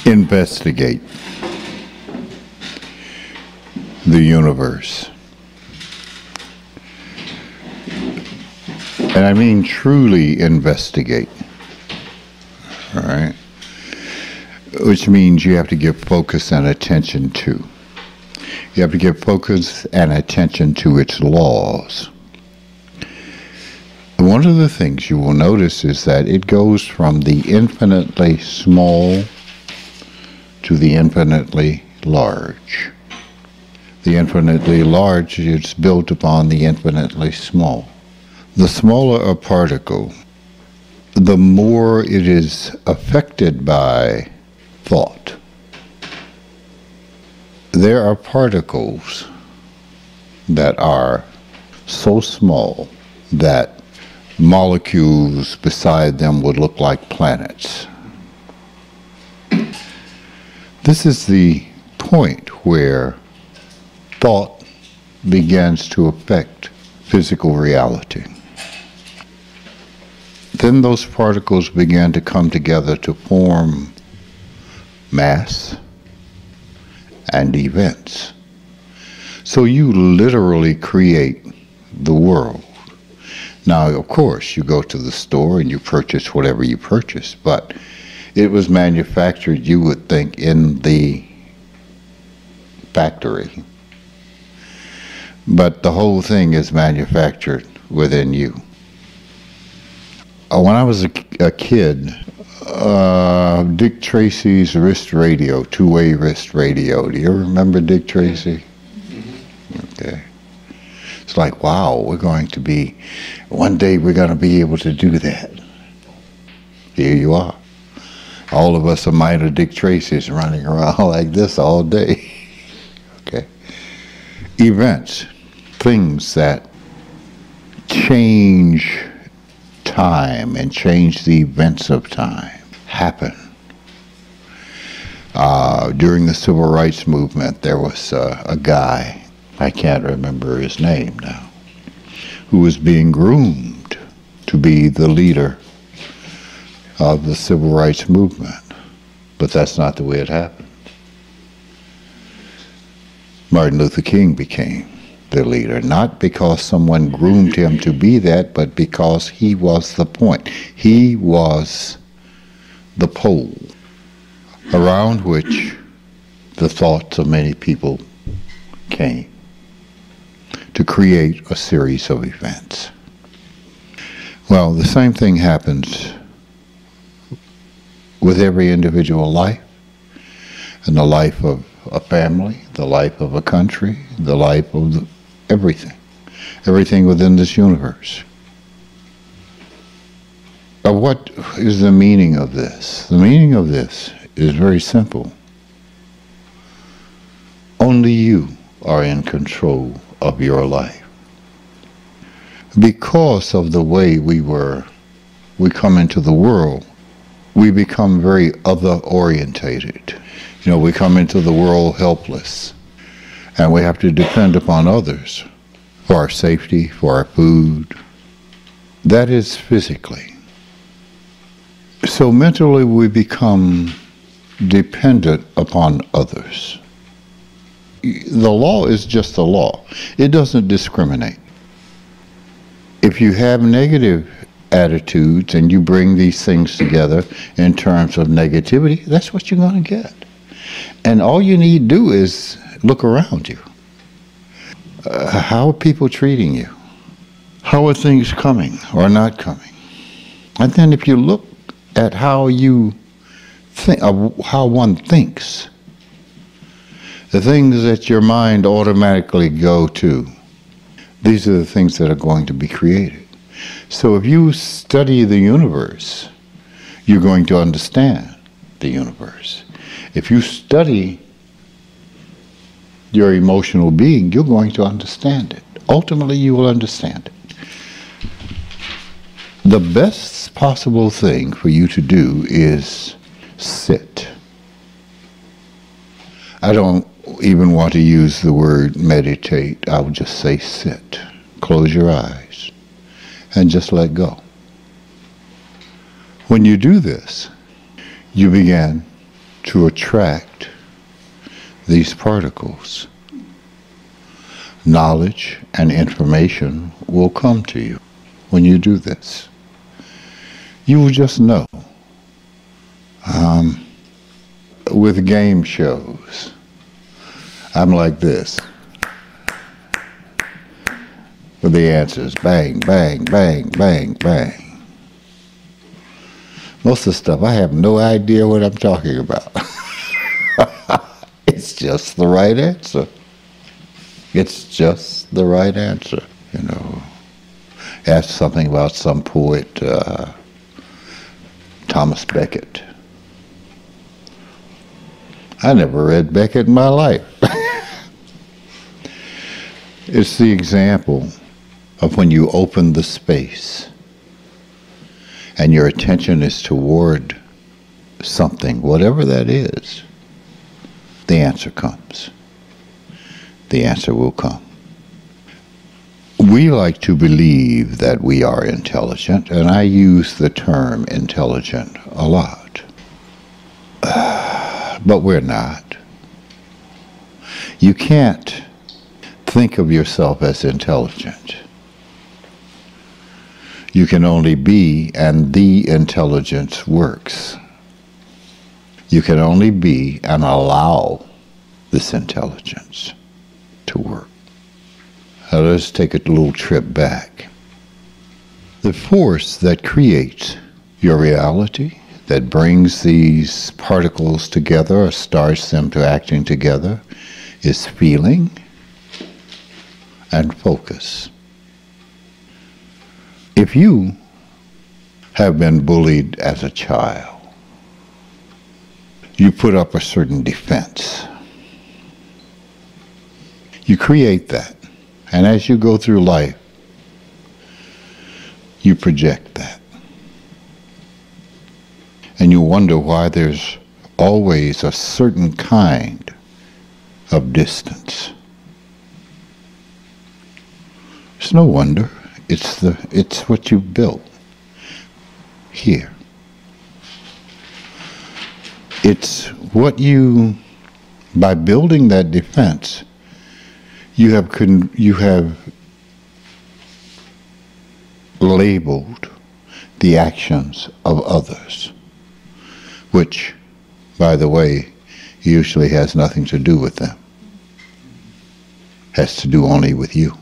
Investigate the universe. And I mean truly investigate. All right? Which means you have to give focus and attention to. You have to give focus and attention to its laws. And one of the things you will notice is that it goes from the infinitely small to the infinitely large. The infinitely large is built upon the infinitely small. The smaller a particle, the more it is affected by thought. There are particles that are so small that molecules beside them would look like planets. This is the point where thought begins to affect physical reality. Then those particles began to come together to form mass and events. So you literally create the world. Now, of course, you go to the store and you purchase whatever you purchase, but it was manufactured, you would think, in the factory. But the whole thing is manufactured within you. When I was a kid, Dick Tracy's wrist radio, two-way wrist radio. Do you remember Dick Tracy? Okay. It's like, wow, one day we're going to be able to do that. Here you are. All of us are minor Dick Tracys running around like this all day. Okay. Events, things that change time and change the events of time happen. During the Civil Rights Movement, there was a guy, I can't remember his name now, who was being groomed to be the leader of the Civil Rights Movement. But that's not the way it happened. Martin Luther King became the leader, not because someone groomed him to be that, but because he was the point. He was the pole around which the thoughts of many people came to create a series of events. Well, the same thing happens with every individual life, and the life of a family, the life of a country, the life of everything within this universe. But what is the meaning of this? The meaning of this is very simple. Only you are in control of your life. Because of the way we come into the world, we become very other-orientated. We come into the world helpless, and we have to depend upon others for our safety, for our food. That is physically. So mentally we become dependent upon others. The law is just the law. It doesn't discriminate. If you have negative attitudes and you bring these things together in terms of negativity, that's what you're going to get. And all you need to do is look around you. How are people treating you? How are things coming or not coming? And then if you look at how you think, how one thinks, the things that your mind automatically go to, these are the things that are going to be created. So if you study the universe, you're going to understand the universe. If you study your emotional being, you're going to understand it. Ultimately, you will understand it. The best possible thing for you to do is sit. I don't even want to use the word meditate. I would just say sit. Close your eyes and just let go. When you do this, you begin to attract these particles. Knowledge and information will come to you when you do this. You will just know. With game shows, I'm like this. With the answers, bang, bang, bang, bang, bang. Most of the stuff, I have no idea what I'm talking about. It's just the right answer. It's just the right answer, you know. Ask something about some poet, Thomas Becket. I never read Becket in my life. It's the example of when you open the space and your attention is toward something, whatever that is, the answer comes. The answer will come. We like to believe that we are intelligent, and I use the term intelligent a lot. But we're not. You can't think of yourself as intelligent. You can only be, and the intelligence works. You can only be and allow this intelligence to work. Now let's take a little trip back. The force that creates your reality, that brings these particles together or starts them to acting together, is feeling and focus. If you have been bullied as a child, you put up a certain defense. You create that. And as you go through life, you project that. And you wonder why there's always a certain kind of distance. It's no wonder. It's what you built here. It's what you, by building that defense, you have labeled the actions of others, which, by the way, usually has nothing to do with them. Has to do only with you.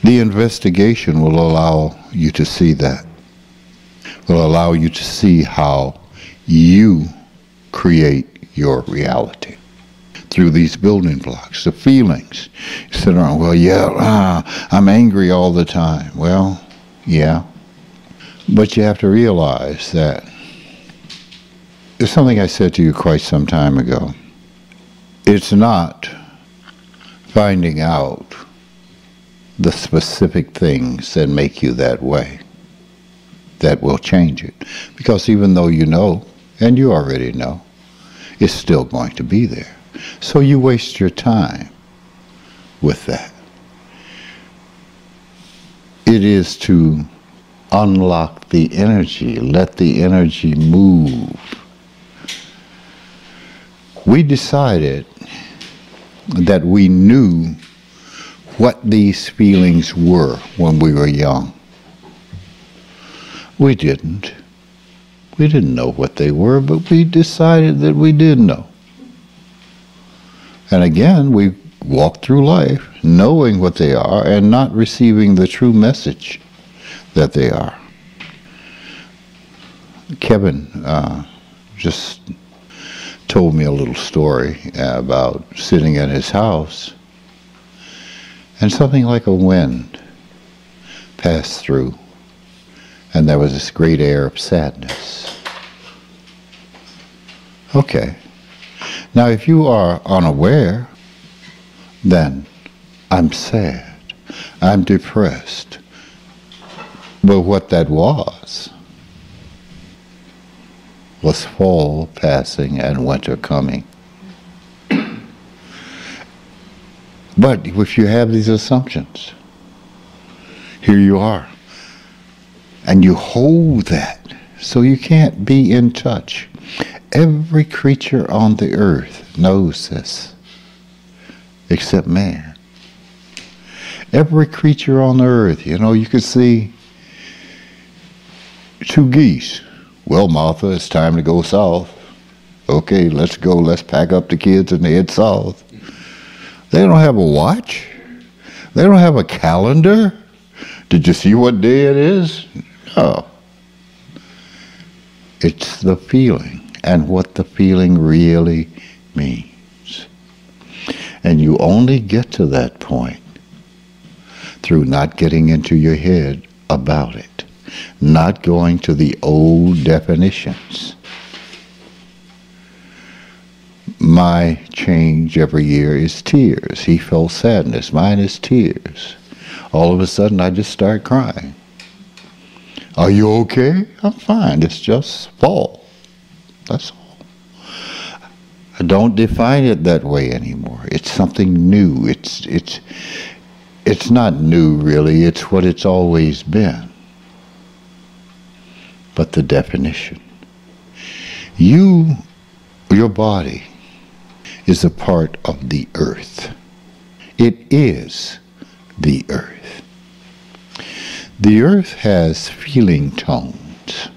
The investigation will allow you to see that. Will allow you to see how you create your reality through these building blocks, the feelings. You sit around, well, yeah, I'm angry all the time. Well, yeah. But you have to realize that it's something I said to you quite some time ago. It's not finding out the specific things that make you that way that will change it. Because even though you know, and you already know, it's still going to be there. So you waste your time with that. It is to unlock the energy, let the energy move. We decided that we knew what these feelings were when we were young. We didn't. We didn't know what they were, but we decided that we did know. And again, we walk through life knowing what they are and not receiving the true message that they are. Kevin just told me a little story about sitting in his house and something like a wind passed through, and there was this great air of sadness. Okay. Now, if you are unaware, then I'm sad, I'm depressed. But what that was fall passing and winter coming. But if you have these assumptions, here you are. And you hold that, so you can't be in touch. Every creature on the earth knows this, except man. Every creature on the earth, you could see two geese. Well, Martha, it's time to go south. Okay, let's go. Let's pack up the kids and head south. They don't have a watch. They don't have a calendar. Did you see what day it is? No. It's the feeling and what the feeling really means. And you only get to that point through not getting into your head about it. Not going to the old definitions. My change every year is tears. He felt sadness. Mine is tears. All of a sudden, I just start crying. Are you okay? I'm fine. It's just fall. That's all. I don't define it that way anymore. It's something new. It's not new, really. It's what it's always been. But the definition. Your body, is a part of the earth. It is the earth. The earth has feeling tones.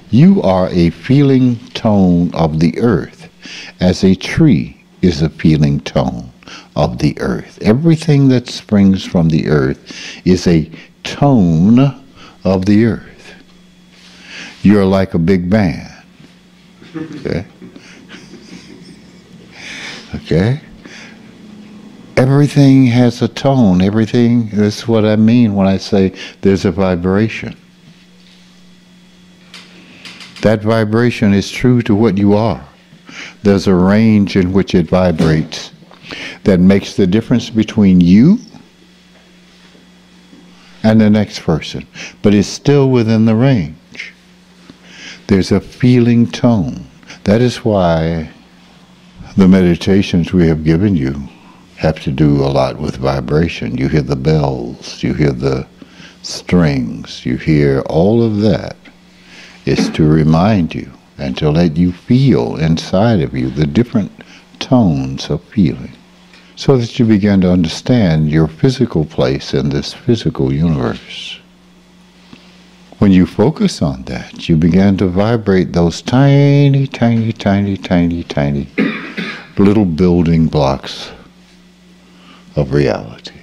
You are a feeling tone of the earth, as a tree is a feeling tone of the earth. Everything that springs from the earth is a tone of the earth. You're like a big band. Okay? Okay? Everything has a tone. Everything, that's what I mean when I say there's a vibration. That vibration is true to what you are. There's a range in which it vibrates that makes the difference between you and the next person, but it's still within the range. There's a feeling tone. That is why the meditations we have given you have to do a lot with vibration. You hear the bells, you hear the strings, you hear all of that. It's to remind you and to let you feel inside of you the different tones of feeling, so that you begin to understand your physical place in this physical universe. When you focus on that, you begin to vibrate those tiny, tiny, tiny, tiny, tiny little building blocks of reality.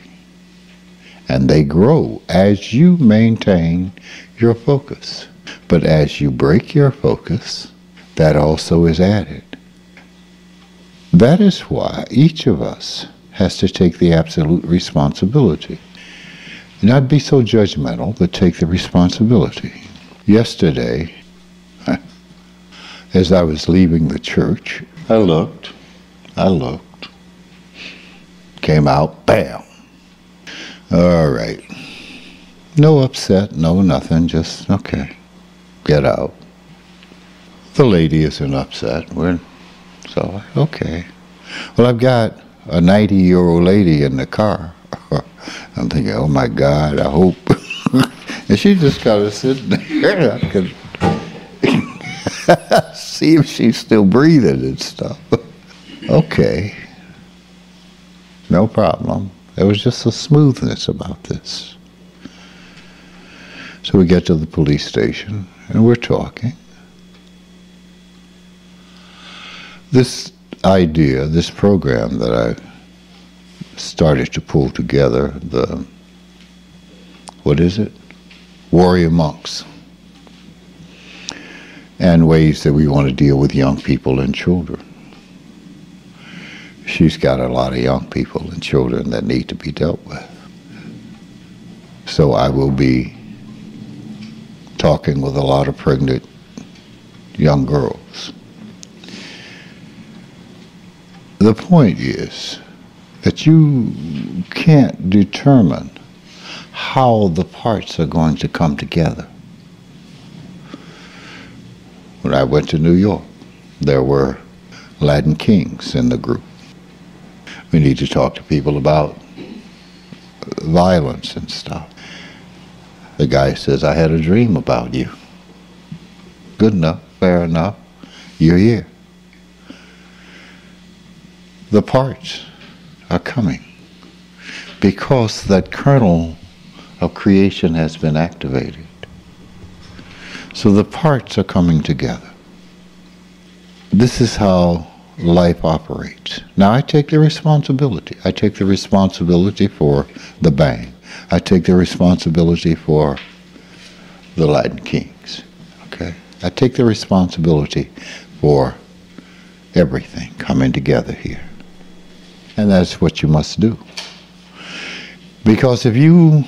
And they grow as you maintain your focus. But as you break your focus, that also is added. That is why each of us has to take the absolute responsibility. Not be so judgmental, but take the responsibility. Yesterday, as I was leaving the church, I looked, came out, bam. All right. No upset, no nothing, just, okay, get out. The lady isn't upset. So, okay. Well, I've got a 90-year-old lady in the car. I'm thinking, oh my God, I hope. And she just kind of sitting there. I could see if she's still breathing and stuff. Okay. No problem. There was just a smoothness about this. So we get to the police station and we're talking. This idea, this program that I started to pull together, warrior monks, and ways that we want to deal with young people and children. She's got a lot of young people and children that need to be dealt with. So I will be talking with a lot of pregnant young girls. The point is that you can't determine how the parts are going to come together. When I went to New York, there were Latin kings in the group. We need to talk to people about violence and stuff. The guy says, I had a dream about you. Good enough, fair enough, you're here. The parts are coming because that kernel of creation has been activated. So the parts are coming together. This is how life operates. Now I take the responsibility. I take the responsibility for the bang. I take the responsibility for the Latin kings. Okay? I take the responsibility for everything coming together here. And that's what you must do. Because if you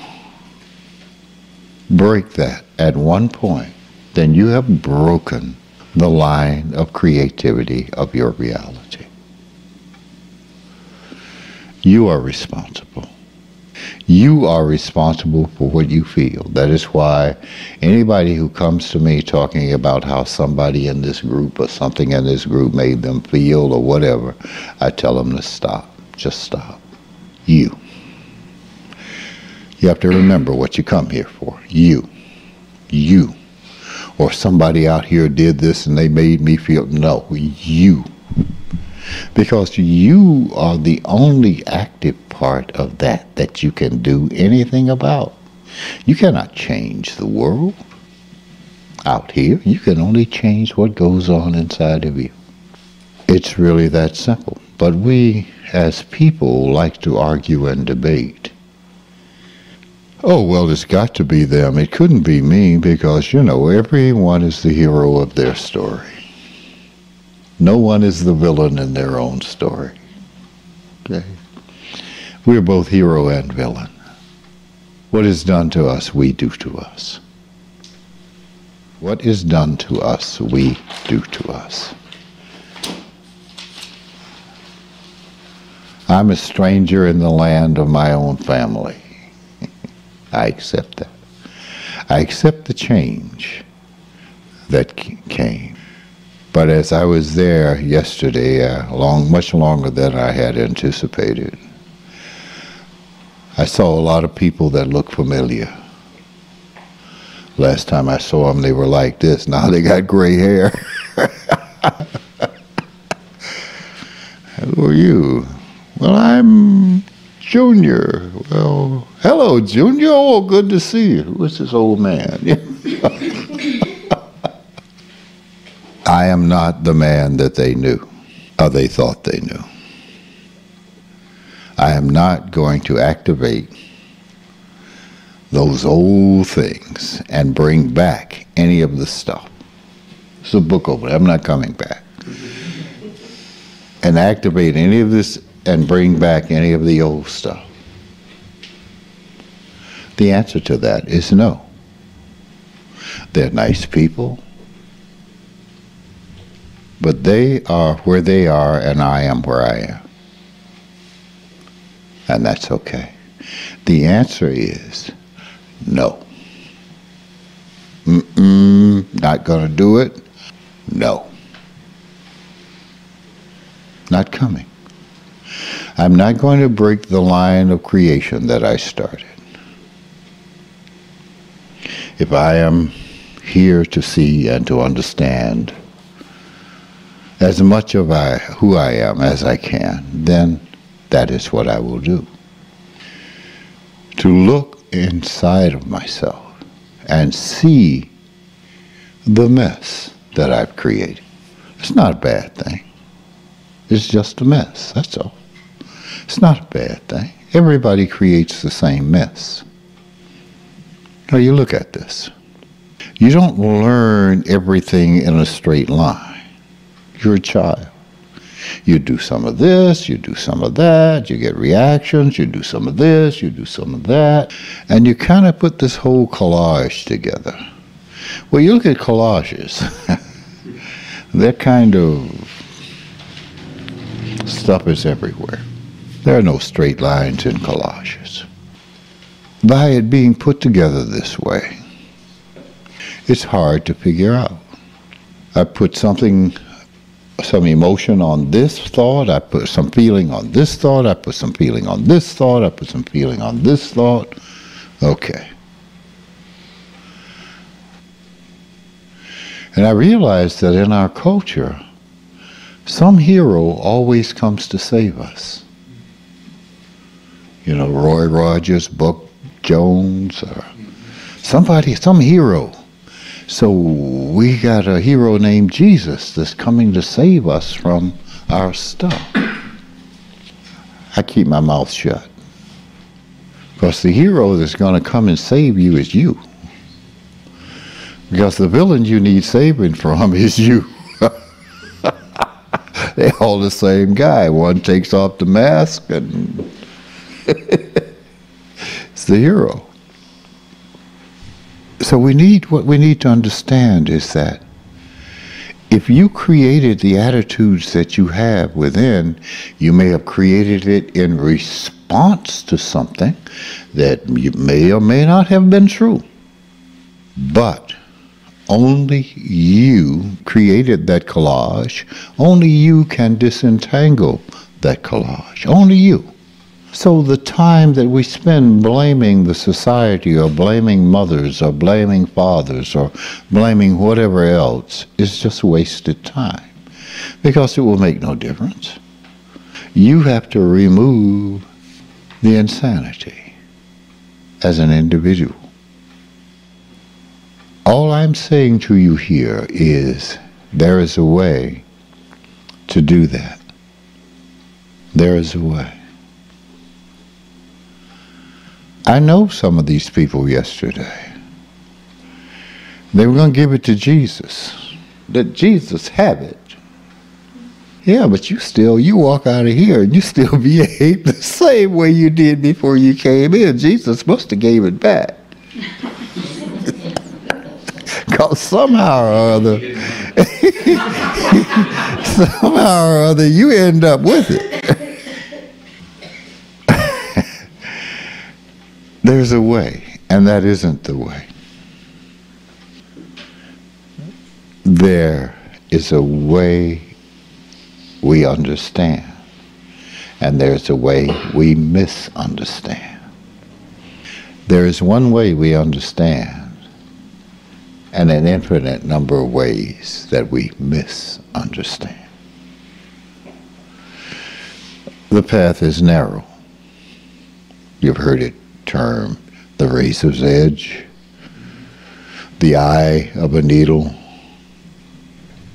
break that at one point, then you have broken the line of creativity of your reality. You are responsible. You are responsible for what you feel. That is why anybody who comes to me talking about how somebody in this group or something in this group made them feel or whatever, I tell them to stop. Just stop. You. You have to remember what you come here for. You. You. Or somebody out here did this and they made me feel, no, you. Because you are the only active part of that you can do anything about. You cannot change the world out here. You can only change what goes on inside of you. It's really that simple. But we, as people, like to argue and debate. Oh, well, it's got to be them. It couldn't be me because, you know, everyone is the hero of their story. No one is the villain in their own story. Okay? We're both hero and villain. What is done to us, we do to us. What is done to us, we do to us. I'm a stranger in the land of my own family. I accept that. I accept the change that came. But as I was there yesterday, much longer than I had anticipated, I saw a lot of people that look familiar. Last time I saw them, they were like this. Now they got gray hair. Who are you? Well, I'm Junior. Well, hello, Junior. Oh, good to see you. Who's this old man? I am not the man that they knew, or they thought they knew. I am not going to activate those old things and bring back any of the stuff. It's a book over there. I'm not coming back. And activate any of this and bring back any of the old stuff. The answer to that is no. They're nice people, but they are where they are and I am where I am. And that's okay. The answer is no. Not gonna do it? No. Not coming. I'm not going to break the line of creation that I started. If I am here to see and to understand as much of who I am as I can, then that is what I will do. To look inside of myself and see the mess that I've created. It's not a bad thing. It's just a mess, that's all. It's not a bad thing. Everybody creates the same mess. Now you look at this. You don't learn everything in a straight line. You're a child. You do some of this, you do some of that, you get reactions, you do some of this, you do some of that, and you kind of put this whole collage together. Well, you look at collages. That kind of stuff is everywhere. There are no straight lines in collages. by it being put together this way, it's hard to figure out. I put some emotion on this thought, I put some feeling on this thought, I put some feeling on this thought, I put some feeling on this thought. Okay. And I realized that in our culture, some hero always comes to save us. You know, Roy Rogers, Buck Jones, or somebody, some hero. So we got a hero named Jesus that's coming to save us from our stuff. I keep my mouth shut. Because the hero that's going to come and save you is you. Because the villain you need saving from is you. They're all the same guy. One takes off the mask and it's the hero. So what we need to understand is that if you created the attitudes that you have within, you may have created it in response to something that may or may not have been true. But only you created that collage. Only you can disentangle that collage. Only you. So the time that we spend blaming the society or blaming mothers or blaming fathers or blaming whatever else is just wasted time, because it will make no difference. You have to remove the insanity as an individual. All I'm saying to you here is there is a way to do that. There is a way. I know some of these people yesterday. They were going to give it to Jesus. Let Jesus have it. Yeah, but you walk out of here and you still behave the same way you did before you came in. Jesus must have gave it back. Because somehow or other, you end up with it. There's a way, and that isn't the way. There is a way we understand, and there's a way we misunderstand. There is one way we understand, and an infinite number of ways that we misunderstand. The path is narrow. You've heard it termed the razor's edge, the eye of a needle.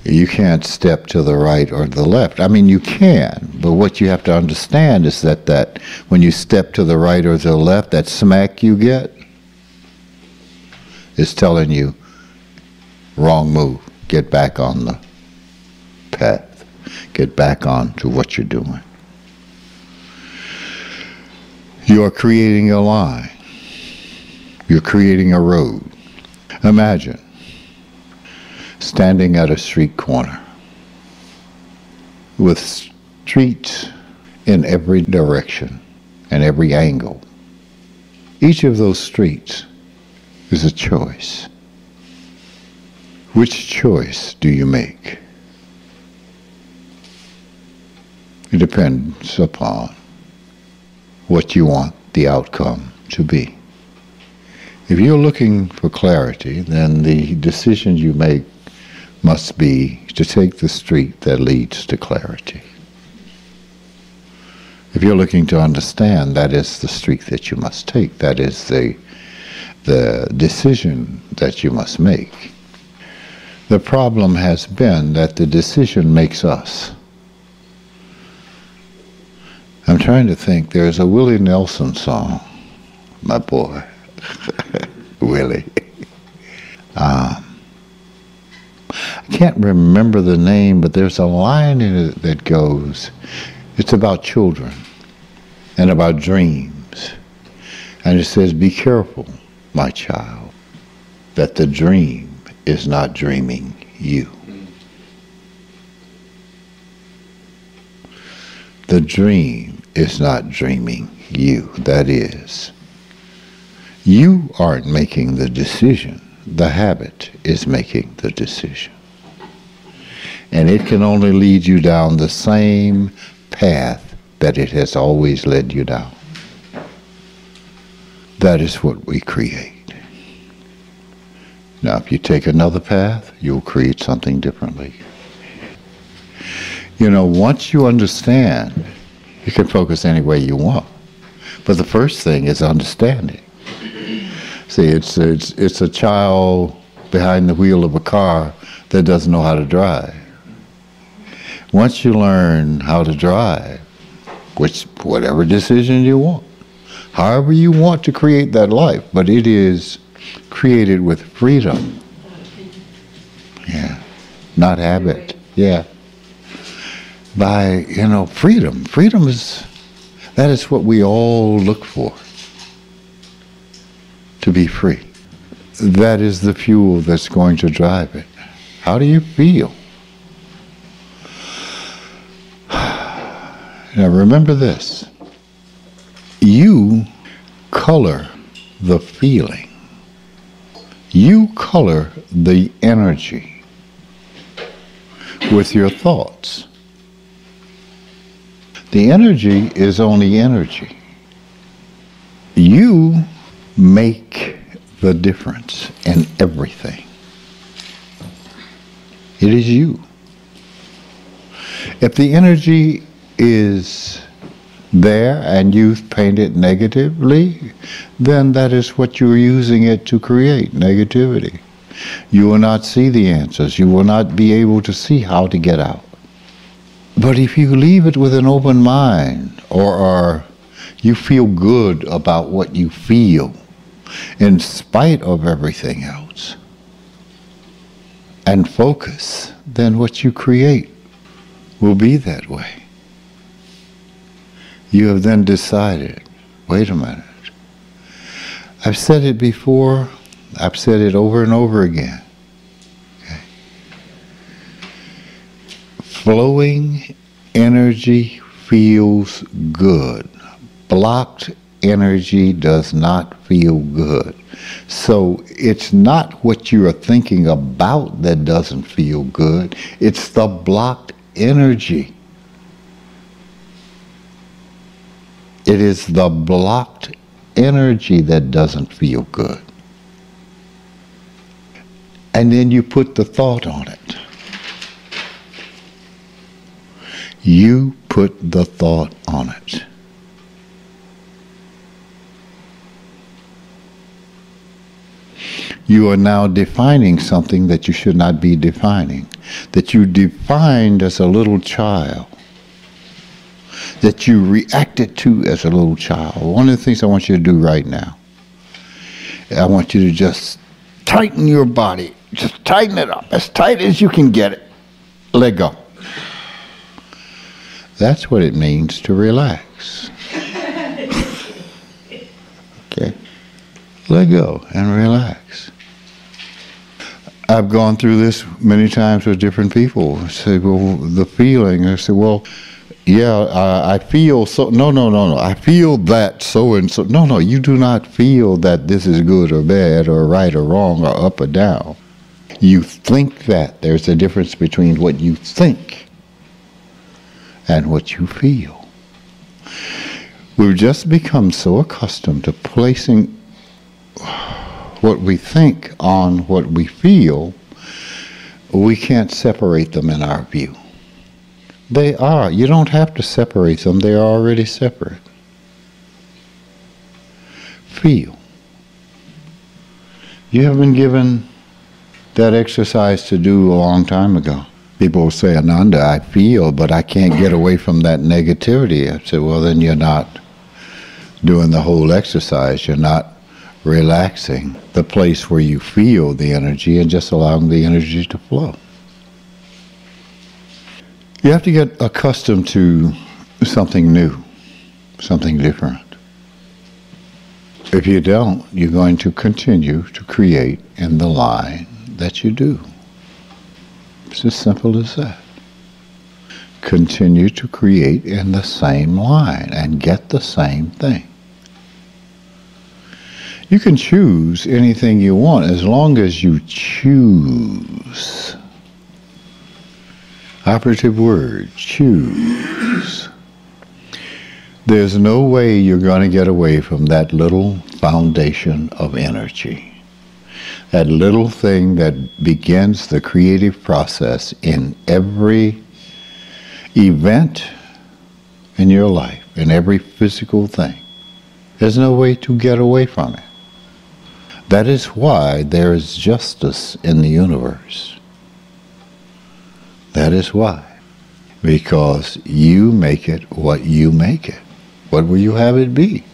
You can't step to the right or the left. I mean, you can, but what you have to understand is that when you step to the right or the left, that smack you get is telling you, wrong move, get back on the path, get back on to what you're doing. You are creating a line. You're creating a road. Imagine standing at a street corner with streets in every direction and every angle. Each of those streets is a choice. Which choice do you make? It depends upon what you want the outcome to be. If you're looking for clarity, then the decision you make must be to take the street that leads to clarity. If you're looking to understand, that is the street that you must take. That is the decision that you must make. The problem has been that the decision makes us. I'm trying to think. There's a Willie Nelson song, my boy, Willie. I can't remember the name, but there's a line in it that goes, it's about children and about dreams. And it says, be careful, my child, that the dream is not dreaming you. The dream is not dreaming you. That is, You aren't making the decision. The habit is making the decision. And it can only lead you down the same path that it has always led you down. That is what we create. Now, if you take another path, you'll create something differently. You know, once you understand, you can focus any way you want. But the first thing is understanding. See, it's a child behind the wheel of a car that doesn't know how to drive. Once you learn how to drive, whatever decision you want, however you want to create that life, but it is created with freedom. Yeah, not habit. Yeah. By, freedom. Freedom that is what we all look for. To be free. That is the fuel that's going to drive it. How do you feel? Now remember this. You color the feeling. You color the energy with your thoughts. The energy is only energy. You make the difference in everything. It is you. If the energy is there and you paint it negatively, then that is what you're using it to create, negativity. You will not see the answers. You will not be able to see how to get out. But if you leave it with an open mind, or you feel good about what you feel, in spite of everything else, and focus, then what you create will be that way. You have then decided, wait a minute, I've said it before, I've said it over and over again. Okay. Flowing energy feels good. Blocked energy does not feel good. So it's not what you are thinking about that doesn't feel good. It's the blocked energy. It is the blocked energy that doesn't feel good. And then you put the thought on it. You put the thought on it. You are now defining something that you should not be defining, that you defined as a little child, that you reacted to as a little child. One of the things I want you to do right now, I want you to just tighten your body, just tighten it up, as tight as you can get it. Let go. That's what it means to relax. Okay? Let go and relax. I've gone through this many times with different people. I say, well, the feeling. I say, well, yeah, I feel so. No. I feel that so and so. No, you do not feel that this is good or bad or right or wrong or up or down. You think that. There's a difference between what you think and what you feel. We've just become so accustomed to placing what we think on what we feel, we can't separate them in our view. They are. You don't have to separate them. They are already separate. Feel. You have been given that exercise to do a long time ago. People will say, Ananda, I feel, but I can't get away from that negativity. I say, well, then you're not doing the whole exercise. You're not relaxing the place where you feel the energy and just allowing the energy to flow. You have to get accustomed to something new, something different. If you don't, you're going to continue to create in the line that you do. It's as simple as that. Continue to create in the same line and get the same thing. You can choose anything you want as long as you choose. Operative word, choose. There's no way you're going to get away from that little foundation of energy. That little thing that begins the creative process in every event in your life, in every physical thing. There's no way to get away from it. That is why there is justice in the universe. That is why. Because you make it what you make it. What will you have it be?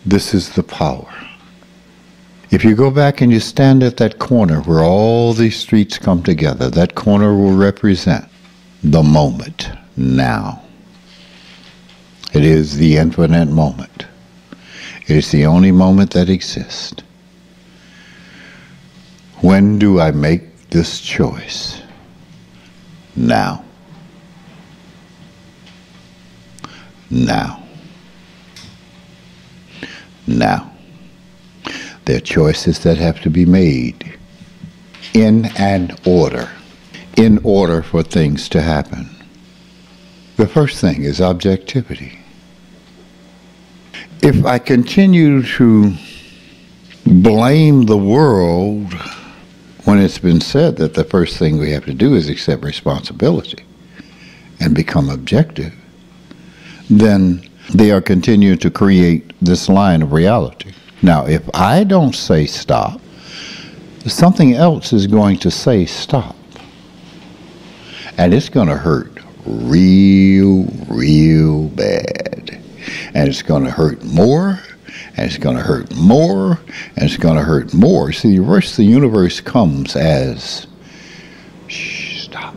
This is the power. If you go back and you stand at that corner where all these streets come together, that corner will represent the moment now. It is the infinite moment. It is the only moment that exists. When do I make this choice? Now. Now. Now. There are choices that have to be made in an order, in order for things to happen. The first thing is objectivity. If I continue to blame the world when it's been said that the first thing we have to do is accept responsibility and become objective, then they are continuing to create this line of reality. Now, if I don't say stop, something else is going to say stop. And it's going to hurt real, real bad. And it's going to hurt more, and it's going to hurt more, and it's going to hurt more. See, the rest of the universe comes as, shh, stop.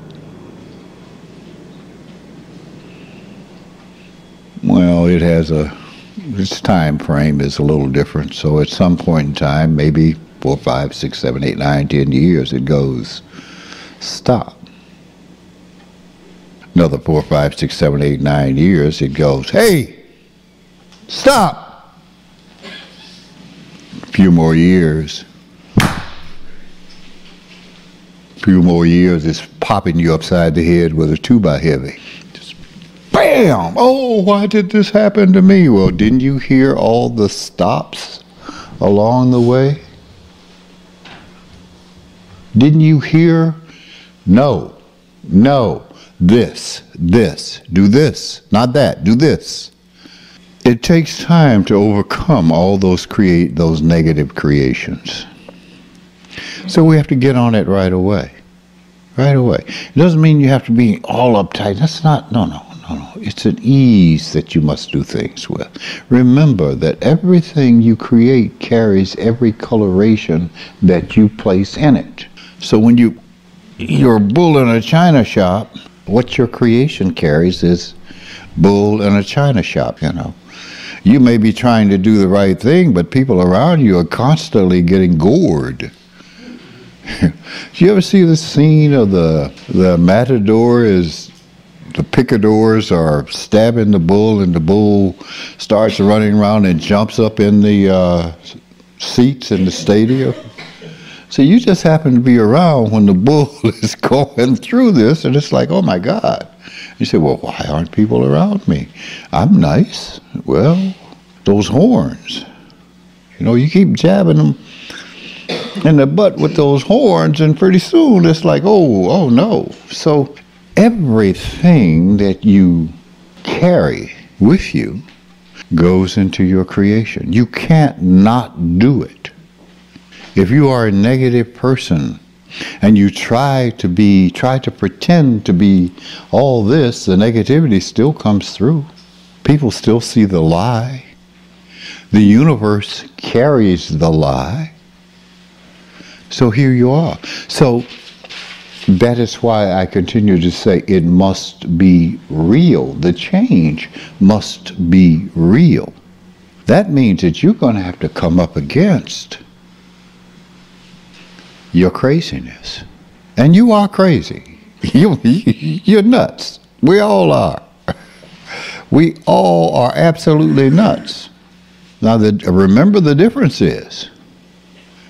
Well, it has its time frame is a little different. So at some point in time, maybe 4, 5, 6, 7, 8, 9, 10 years, it goes, stop. Another 4, 5, 6, 7, 8, 9 years, it goes, hey, stop. A few more years. It's popping you upside the head with a 2x-heavy. Just bam! Oh, why did this happen to me? Well, didn't you hear all the stops along the way? Didn't you hear? No, this, do this, not that, do this. It takes time to overcome all those negative creations. So we have to get on it right away. Right away. It doesn't mean you have to be all uptight. That's not, no. It's an ease that you must do things with. Remember that everything you create carries every coloration that you place in it. So when you're a bull in a china shop, what your creation carries is bull in a china shop, you know. You may be trying to do the right thing, but people around you are constantly getting gored. Do you ever see the scene of the matador is the picadors are stabbing the bull and the bull starts running around and jumps up in the seats in the stadium? So you just happen to be around when the bull is going through this, and it's like, oh my God. You say, well, why aren't people around me? I'm nice. Well, those horns. You know, you keep jabbing them in the butt with those horns, and pretty soon it's like, oh no. So everything that you carry with you goes into your creation. You can't not do it. If you are a negative person and you try to pretend to be all this, the negativity still comes through. People still see the lie. The universe carries the lie. So here you are. So that is why I continue to say it must be real. The change must be real. That means that you're going to have to come up against your craziness. And you are crazy. You're nuts. We all are. We all are absolutely nuts. Now, remember the difference is,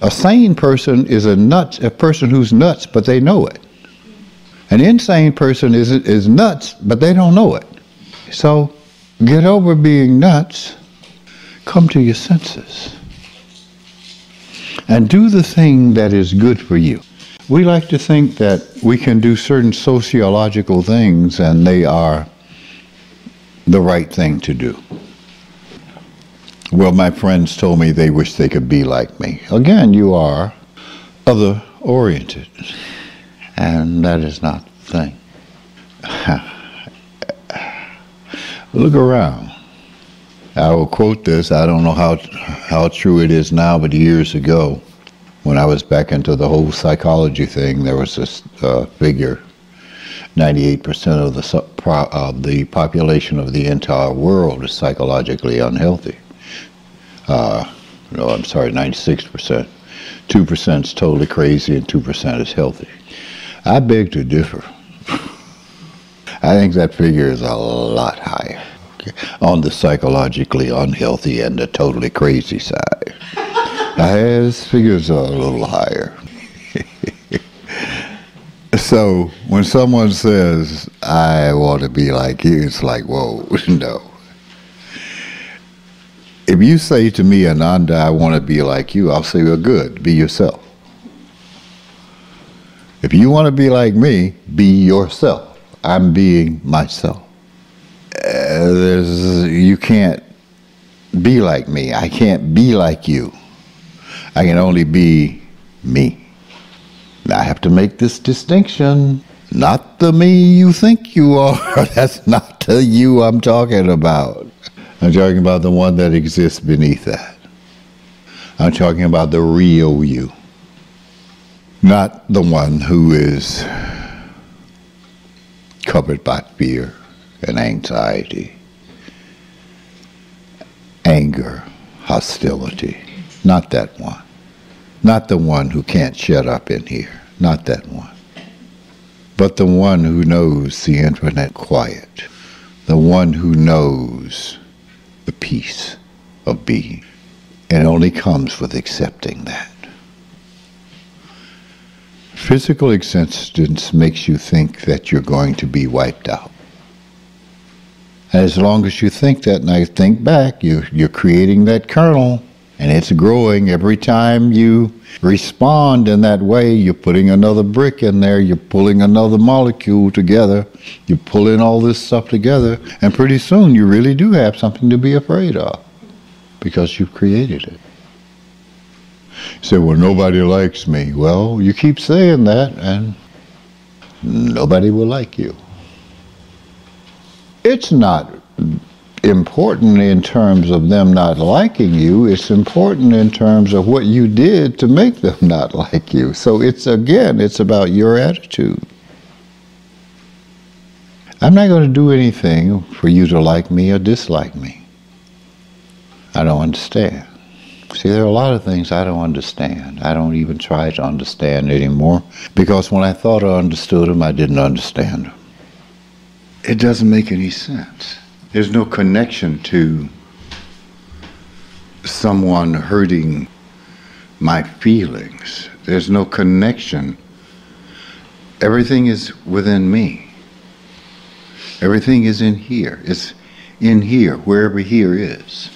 a sane person is a person who's nuts, but they know it. An insane person is nuts, but they don't know it. So, get over being nuts, come to your senses, and do the thing that is good for you. We like to think that we can do certain sociological things and they are the right thing to do. Well, my friends told me they wish they could be like me. Again, you are other-oriented, and that is not the thing. Look around. I will quote this. I don't know how true it is now, but years ago, when I was back into the whole psychology thing, there was this figure, 98% of the population of the entire world is psychologically unhealthy. No, I'm sorry, 96%. 2% is totally crazy and 2% is healthy. I beg to differ. I think that figure is a lot higher on the psychologically unhealthy and the totally crazy side. His figures are a little higher. So when someone says, I want to be like you, it's like, whoa, no. If you say to me, Ananda, I want to be like you, I'll say, well, good, be yourself. If you want to be like me, be yourself. I'm being myself. You can't be like me. I can't be like you. I can only be me. Now I have to make this distinction. Not the me you think you are. That's not the you I'm talking about. I'm talking about the one that exists beneath that. I'm talking about the real you. Not the one who is covered by fear and anxiety, anger, hostility. Not that one. Not the one who can't shut up in here. Not that one. But the one who knows the infinite quiet. The one who knows the peace of being. And it only comes with accepting that. Physical existence makes you think that you're going to be wiped out. And as long as you think that, and I think back, you're creating that kernel, and it's growing every time you respond in that way. You're putting another brick in there, you're pulling another molecule together, you're pulling all this stuff together, and pretty soon you really do have something to be afraid of, because you've created it. You say, well, nobody likes me. Well, you keep saying that, and nobody will like you. It's not important in terms of them not liking you. It's important in terms of what you did to make them not like you. So it's about your attitude. I'm not going to do anything for you to like me or dislike me. I don't understand. See, there are a lot of things I don't understand. I don't even try to understand anymore, because when I thought I understood them, I didn't understand them. It doesn't make any sense. There's no connection to someone hurting my feelings. There's no connection. Everything is within me. Everything is in here. It's in here, wherever here is.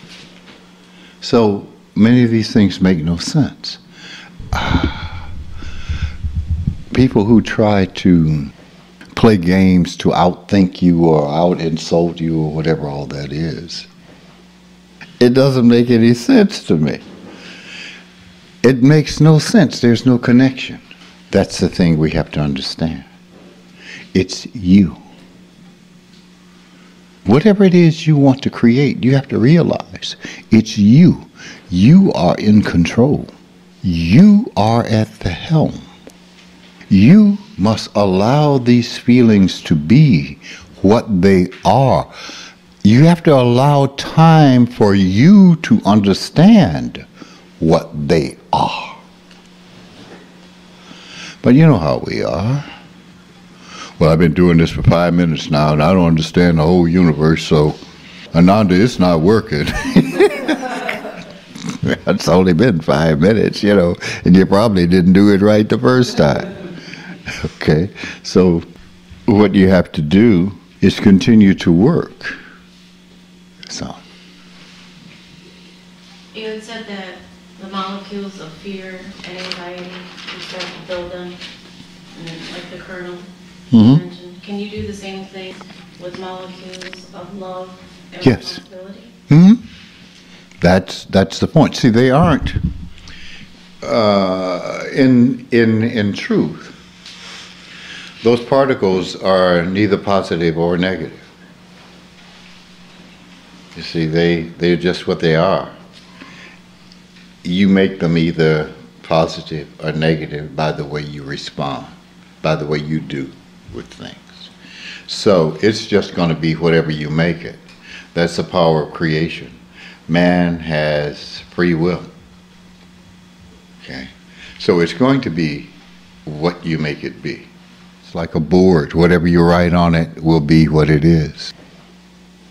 So many of these things make no sense. People who try to play games to outthink you or out-insult you or whatever all that is, it doesn't make any sense to me. It makes no sense. There's no connection. That's the thing we have to understand. It's you. Whatever it is you want to create, you have to realize it's you. You are in control. You are at the helm. You must allow these feelings to be what they are. You have to allow time for you to understand what they are. But you know how we are. Well, I've been doing this for 5 minutes now, and I don't understand the whole universe, so Ananda, it's not working. It's only been 5 minutes, and you probably didn't do it right the first time. Okay, so what you have to do is continue to work. So. You had said that the molecules of fear and anxiety, you start to build them, and then, like the kernel you mentioned. Can you do the same thing with molecules of love and responsibility? Mm-hmm. That's the point. See, they aren't in truth. Those particles are neither positive or negative. You see, they're just what they are. You make them either positive or negative by the way you respond, by the way you do with things. So it's just going to be whatever you make it. That's the power of creation. Man has free will. Okay? So it's going to be what you make it be. It's like a board. Whatever you write on it will be what it is.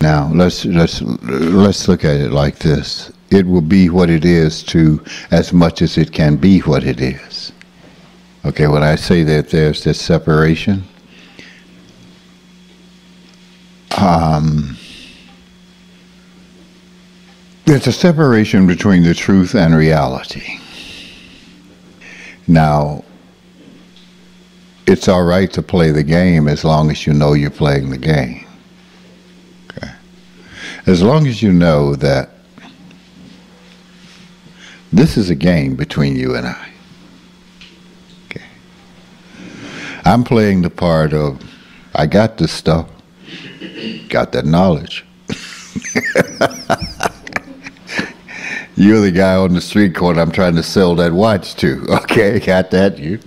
Now, let's look at it like this. It will be what it is to as much as it can be what it is. Okay, when I say that there's this separation, there's a separation between the truth and reality. Now, it's all right to play the game as long as you know you're playing the game. Okay. As long as you know that this is a game between you and I. Okay. I'm playing the part of, I got this stuff, got that knowledge. You're the guy on the street corner I'm trying to sell that watch to. Okay, got that? Yeah.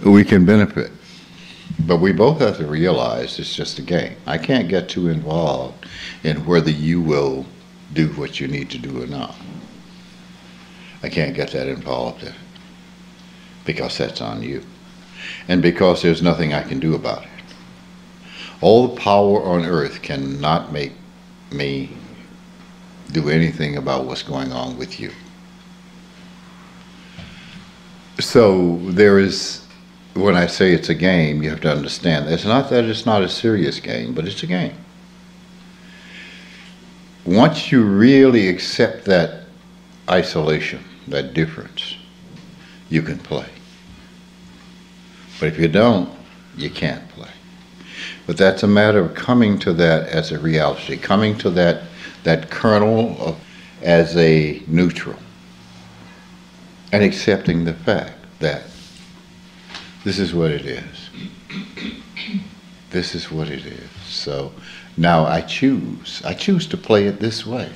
We can benefit. But we both have to realize it's just a game. I can't get too involved in whether you will do what you need to do or not. I can't get that involved in, because that's on you. And because there's nothing I can do about it. All the power on earth cannot make me do anything about what's going on with you. So there is, when I say it's a game, you have to understand, it's not that it's not a serious game, but it's a game. Once you really accept that isolation, that difference, you can play. But if you don't, you can't play. But that's a matter of coming to that as a reality, coming to that kernel of, as a neutral, and accepting the fact that this is what it is. This is what it is. So now I choose to play it this way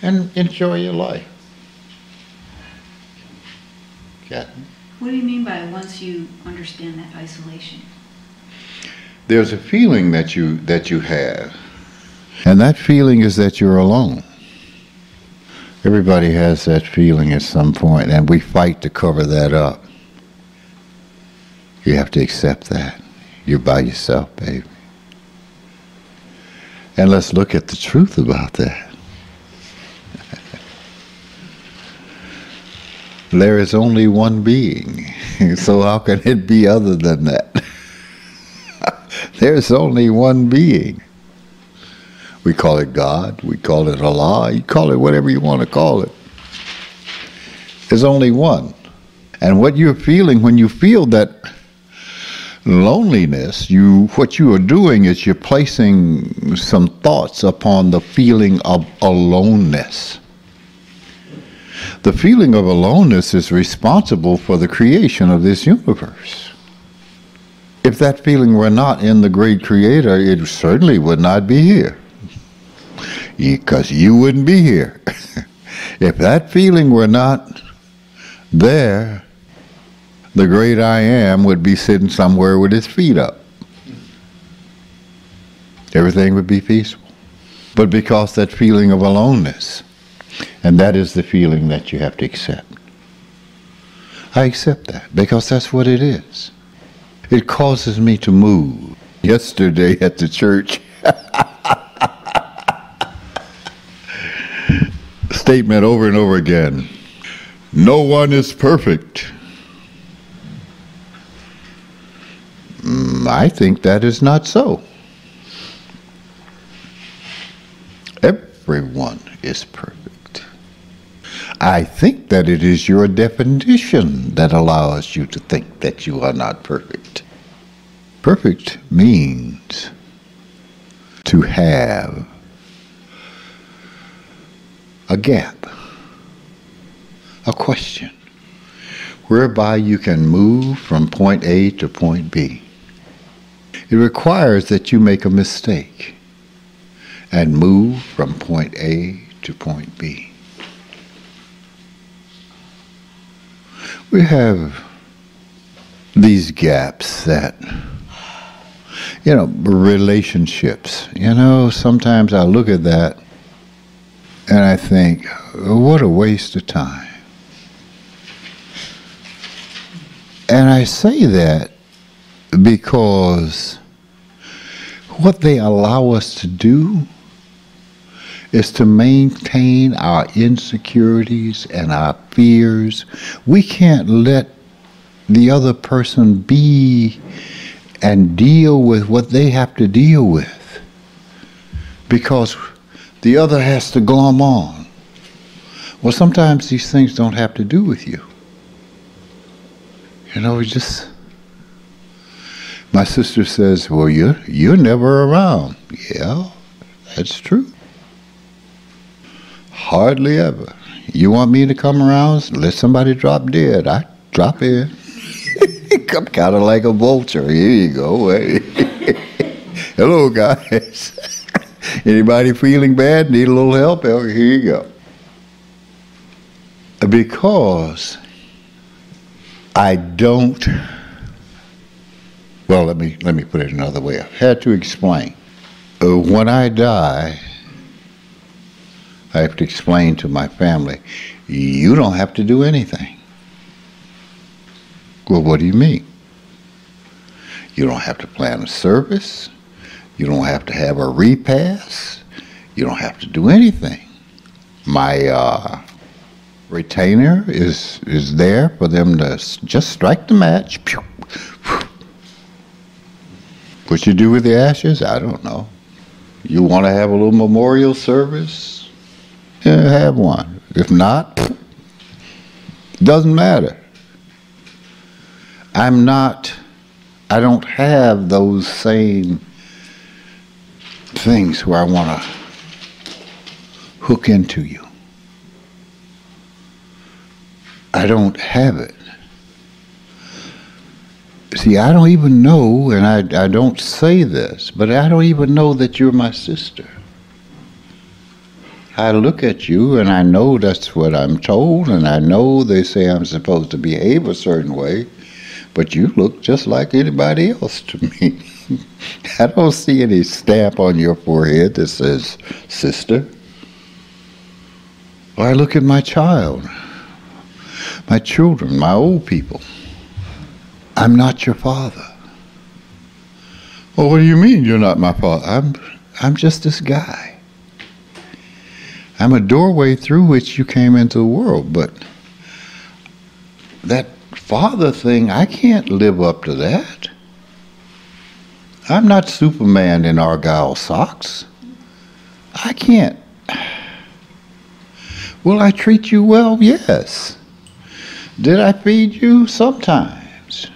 and enjoy your life. Got it? What do you mean by once you understand that isolation? There's a feeling that you have, and that feeling is that you're alone. Everybody has that feeling at some point, and we fight to cover that up. You have to accept that. You're by yourself, baby. And let's look at the truth about that. There is only one being, so how can it be other than that? There's only one being. We call it God, we call it Allah, you call it whatever you want to call it. There's only one. And what you're feeling when you feel that loneliness, what you are doing is you're placing some thoughts upon the feeling of aloneness. The feeling of aloneness is responsible for the creation of this universe. If that feeling were not in the great creator, it certainly would not be here. Because you wouldn't be here. If that feeling were not there, the great I am would be sitting somewhere with his feet up. Everything would be peaceful. But because that feeling of aloneness, and that is the feeling that you have to accept. I accept that because that's what it is. It causes me to move. Yesterday at the church, statement over and over again. No one is perfect. I think that is not so. Everyone is perfect. I think that it is your definition that allows you to think that you are not perfect. Perfect means to have a gap, a question, whereby you can move from point A to point B. It requires that you make a mistake and move from point A to point B. We have these gaps that, relationships. Sometimes I look at that and I think, what a waste of time. And I say that because what they allow us to do is to maintain our insecurities and our fears. We can't let the other person be and deal with what they have to deal with, because the other has to glom on. Well, sometimes these things don't have to do with you. My sister says, well, you're never around. Yeah, that's true. Hardly ever. You want me to come around? Let somebody drop dead. I drop in. I'm kind of like a vulture. Here you go. Hey. Hello, guys. Anybody feeling bad? Need a little help? Here you go. Because I don't. Well, let me put it another way. I've had to explain. When I die, I have to explain to my family, you don't have to do anything. Well, what do you mean? You don't have to plan a service. You don't have to have a repast. You don't have to do anything. My retainer is there for them to just strike the match. What you do with the ashes, I don't know. You want to have a little memorial service? Yeah, have one. If not, doesn't matter. I don't have those same things where I want to hook into you. I don't have it. See, I don't even know, and I don't say this, but I don't even know that you're my sister. I look at you and I know that's what I'm told, and I know they say I'm supposed to behave a certain way, but you look just like anybody else to me. I don't see any stamp on your forehead that says sister. Or I look at my child, my children, my old people. I'm not your father. Well, what do you mean you're not my father? I'm just this guy. I'm a doorway through which you came into the world, but that father thing, I can't live up to that. I'm not Superman in Argyle socks. I can't. Will I treat you well? Yes. Did I feed you? Sometimes.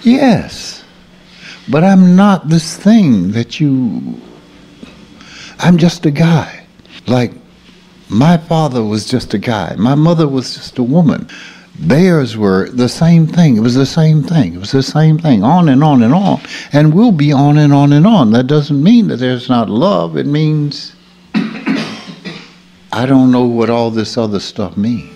Yes. But I'm not this thing that I'm just a guy. Like, my father was just a guy. My mother was just a woman. Theirs were the same thing. It was the same thing. It was the same thing. On and on and on. And we'll be on and on and on. That doesn't mean that there's not love. It means I don't know what all this other stuff means.